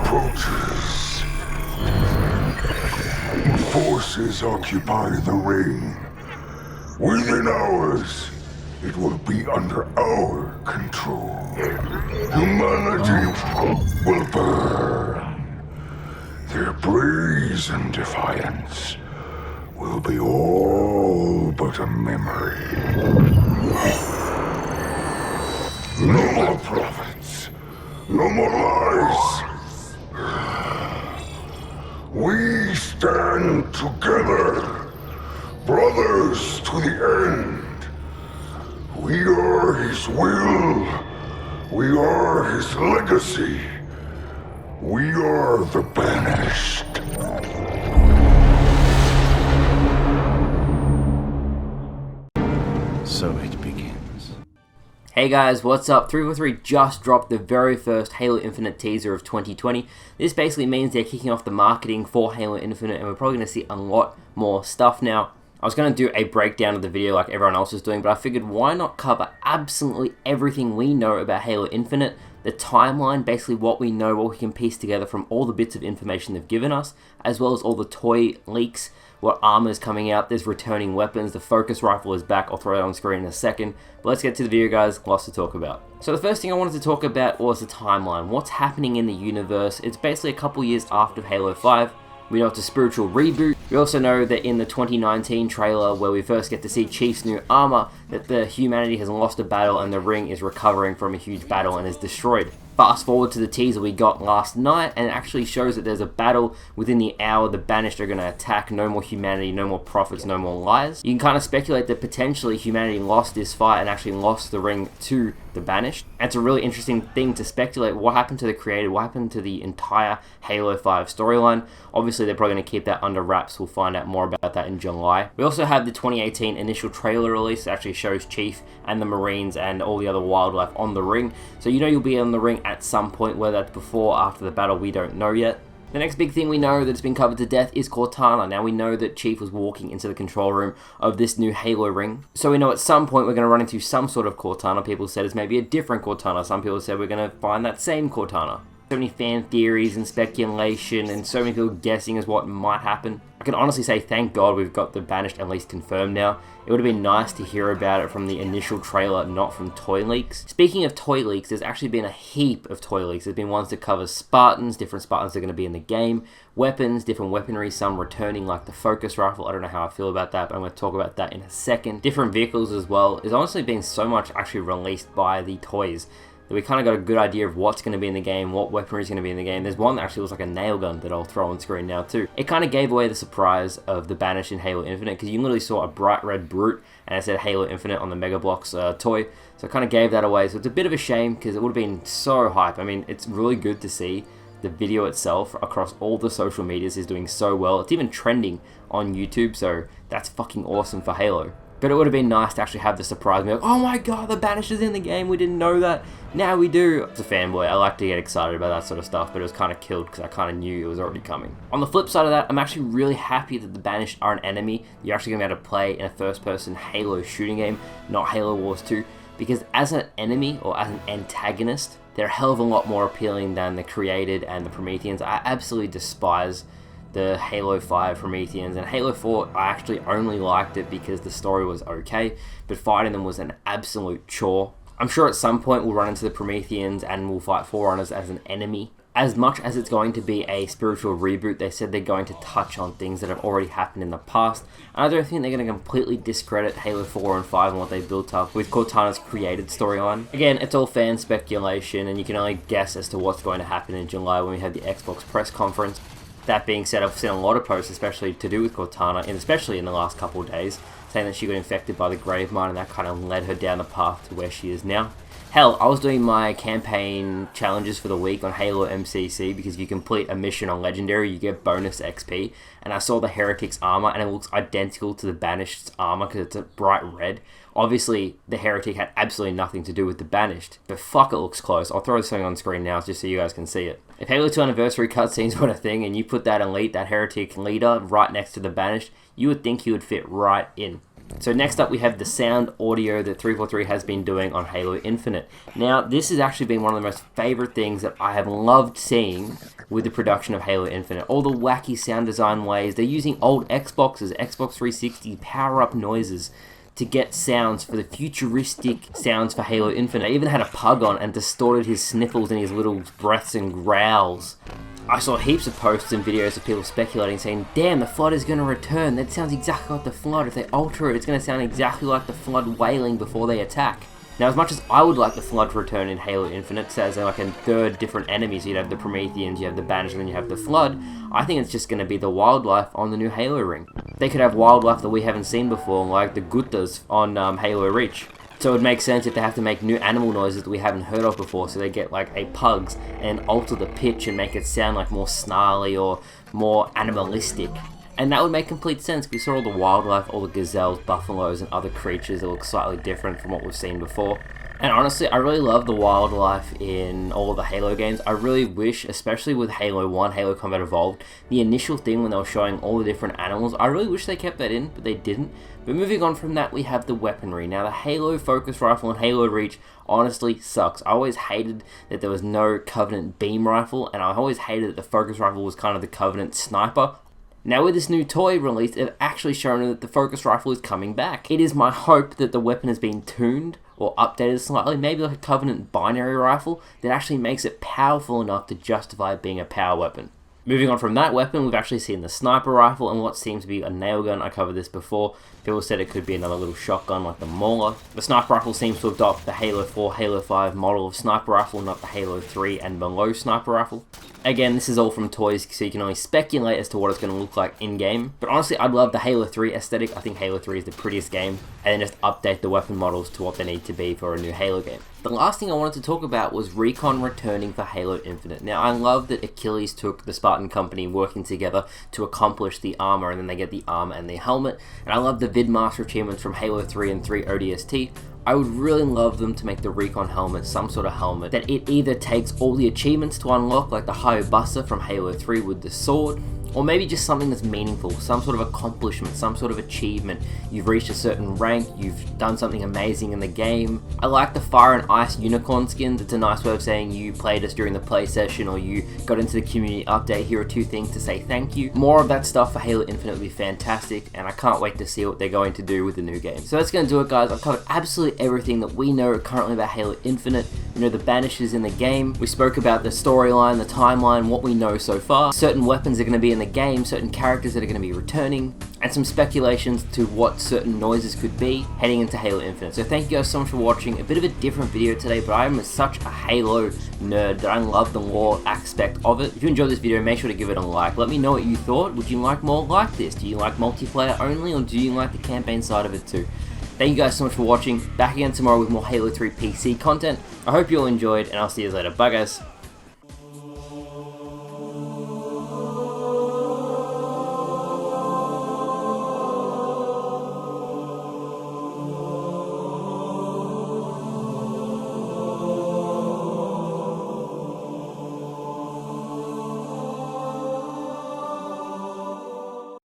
approaches. Forces occupy the ring. Within hours, it will be under our control. Humanity will burn. Their brazen defiance will be all but a memory. No more prophets. No more lies. We stand together, brothers to the end. We are his will. We are his legacy. We are the banished. So it begins. Hey guys, what's up? 343 just dropped the very first Halo Infinite teaser of 2020. This basically means they're kicking off the marketing for Halo Infinite, and we're probably going to see a lot more stuff now. I was going to do a breakdown of the video like everyone else is doing, but I figured why not cover absolutely everything we know about Halo Infinite, the timeline, basically what we know, what we can piece together from all the bits of information they've given us, as well as all the toy leaks, what armor is coming out, there's returning weapons, the focus rifle is back, I'll throw it on screen in a second, but let's get to the video guys, lots to talk about. So the first thing I wanted to talk about was the timeline, what's happening in the universe. It's basically a couple years after Halo 5, we know it's a spiritual reboot. We also know that in the 2019 trailer where we first get to see Chief's new armor, that the humanity has lost a battle and the ring is recovering from a huge battle and is destroyed. Fast forward to the teaser we got last night, and it actually shows that there's a battle within the hour. The Banished are going to attack. No more humanity, no more prophets, no more lies. You can kind of speculate that potentially humanity lost this fight and actually lost the ring to the Banished. And it's a really interesting thing to speculate. What happened to the creator? What happened to the entire Halo 5 storyline? Obviously, they're probably going to keep that under wraps. We'll find out more about that in July. We also have the 2018 initial trailer release that actually shows Chief and the Marines and all the other wildlife on the ring. So you know you'll be on the ring at some point, whether that's before or after the battle, we don't know yet. The next big thing we know that's been covered to death is Cortana. Now we know that Chief was walking into the control room of this new Halo ring. So we know at some point we're going to run into some sort of Cortana. People said it's maybe a different Cortana. Some people said we're going to find that same Cortana. So many fan theories and speculation and so many people guessing as what might happen. I can honestly say thank God we've got the Banished at least confirmed now. It would have been nice to hear about it from the initial trailer, not from toy leaks. Speaking of toy leaks, there's actually been a heap of toy leaks. There's been ones that cover Spartans, different Spartans are going to be in the game, weapons, different weaponry, some returning like the focus rifle. I don't know how I feel about that, but I'm going to talk about that in a second. Different vehicles as well. There's honestly been so much actually released by the toys that we kind of got a good idea of what's going to be in the game, what weaponry is going to be in the game. There's one that actually looks like a nail gun that I'll throw on screen now too. It kind of gave away the surprise of the Banished in Halo Infinite, because you literally saw a bright red brute and it said Halo Infinite on the Mega Bloks toy. So it kind of gave that away. So it's a bit of a shame because it would have been so hype. I mean, it's really good to see the video itself across all the social medias is doing so well. It's even trending on YouTube, so that's fucking awesome for Halo. But it would have been nice to actually have the surprise and be like, oh my god, the Banished is in the game, we didn't know that, now we do. As a fanboy, I like to get excited about that sort of stuff, but it was kind of killed because I kind of knew it was already coming. On the flip side of that, I'm actually really happy that the Banished are an enemy. You're actually going to be able to play in a first-person Halo shooting game, not Halo Wars 2, because as an enemy, or as an antagonist, they're a hell of a lot more appealing than the Created and the Prometheans. I absolutely despise the Halo 5 Prometheans, and Halo 4 I actually only liked it because the story was okay, but fighting them was an absolute chore. I'm sure at some point we'll run into the Prometheans and we'll fight Forerunners as an enemy. As much as it's going to be a spiritual reboot, they said they're going to touch on things that have already happened in the past, and I don't think they're going to completely discredit Halo 4 and 5 and what they built up with Cortana's Created storyline. Again, it's all fan speculation, and you can only guess as to what's going to happen in July when we have the Xbox press conference. That being said, I've seen a lot of posts, especially to do with Cortana, and especially in the last couple of days, saying that she got infected by the grave mine and that kind of led her down the path to where she is now. Hell, I was doing my campaign challenges for the week on Halo MCC because if you complete a mission on Legendary, you get bonus XP, and I saw the Heretic's armor and it looks identical to the Banished's armor because it's a bright red. Obviously, the Heretic had absolutely nothing to do with the Banished, but fuck, it looks close. I'll throw this thing on screen now just so you guys can see it. If Halo 2 Anniversary cutscenes were a thing and you put that elite, that Heretic leader, right next to the Banished, you would think he would fit right in. So next up we have the sound audio that 343 has been doing on Halo Infinite. Now this has actually been one of the most favorite things that I have loved seeing with the production of Halo Infinite. All the wacky sound design ways, they're using old Xboxes, Xbox 360 power-up noises to get sounds for the futuristic sounds for Halo Infinite. I even had a pug on and distorted his sniffles and his little breaths and growls. I saw heaps of posts and videos of people speculating, saying, damn, the Flood is going to return. That sounds exactly like the Flood. If they alter it, it's going to sound exactly like the Flood wailing before they attack. Now, as much as I would like the Flood to return in Halo Infinite, so as like a third different enemy, so you'd have the Prometheans, you have the Banished, and then you have the Flood, I think it's just going to be the wildlife on the new Halo ring. They could have wildlife that we haven't seen before, like the Guttas on Halo Reach. So it would make sense if they have to make new animal noises that we haven't heard of before, so they get like a pugs and alter the pitch and make it sound like more snarly or more animalistic. And that would make complete sense. We saw all the wildlife, all the gazelles, buffaloes, and other creatures that look slightly different from what we've seen before. And honestly, I really love the wildlife in all of the Halo games. I really wish, especially with Halo 1, Halo Combat Evolved, the initial thing when they were showing all the different animals, I really wish they kept that in, but they didn't. But moving on from that, we have the weaponry. Now, the Halo Focus Rifle and Halo Reach honestly sucks. I always hated that there was no Covenant Beam Rifle, and I always hated that the Focus Rifle was kind of the Covenant Sniper. Now with this new toy release, they've actually shown that the Focus Rifle is coming back. It is my hope that the weapon has been tuned or updated slightly, maybe like a Covenant binary rifle that actually makes it powerful enough to justify it being a power weapon. Moving on from that weapon, we've actually seen the sniper rifle and what seems to be a nail gun. I covered this before. People said it could be another little shotgun like the Mauler. The sniper rifle seems to adopt the Halo 4, Halo 5 model of sniper rifle, not the Halo 3 and below sniper rifle. Again, this is all from toys, so you can only speculate as to what it's going to look like in-game. But honestly, I'd love the Halo 3 aesthetic. I think Halo 3 is the prettiest game. And then just update the weapon models to what they need to be for a new Halo game. The last thing I wanted to talk about was Recon returning for Halo Infinite. Now, I love that Achilles took the Spartan Company working together to accomplish the armor, and then they get the armor and the helmet. And I love the Vidmaster achievements from Halo 3 and 3 ODST. I would really love them to make the Recon helmet some sort of helmet that it either takes all the achievements to unlock, like the Hayabusa from Halo 3 with the sword, or maybe just something that's meaningful, some sort of accomplishment, some sort of achievement. You've reached a certain rank, you've done something amazing in the game. I like the Fire and Ice unicorn skins. It's a nice way of saying you played us during the play session or you got into the community update. Here are 2 things to say thank you. More of that stuff for Halo Infinite would be fantastic, and I can't wait to see what they're going to do with the new game. So that's going to do it, guys. I've covered absolutely everything that we know currently about Halo Infinite. We know the Banishers in the game. We spoke about the storyline, the timeline, what we know so far. Certain weapons are going to be in the game, certain characters that are going to be returning, and some speculations to what certain noises could be heading into Halo Infinite. So thank you guys so much for watching. A bit of a different video today, but I am such a Halo nerd that I love the lore aspect of it. If you enjoyed this video, make sure to give it a like. Let me know what you thought. Would you like more like this? Do you like multiplayer only, or do you like the campaign side of it too? Thank you guys so much for watching. Back again tomorrow with more Halo 3 PC content. I hope you all enjoyed, and I'll see you later. Bye guys.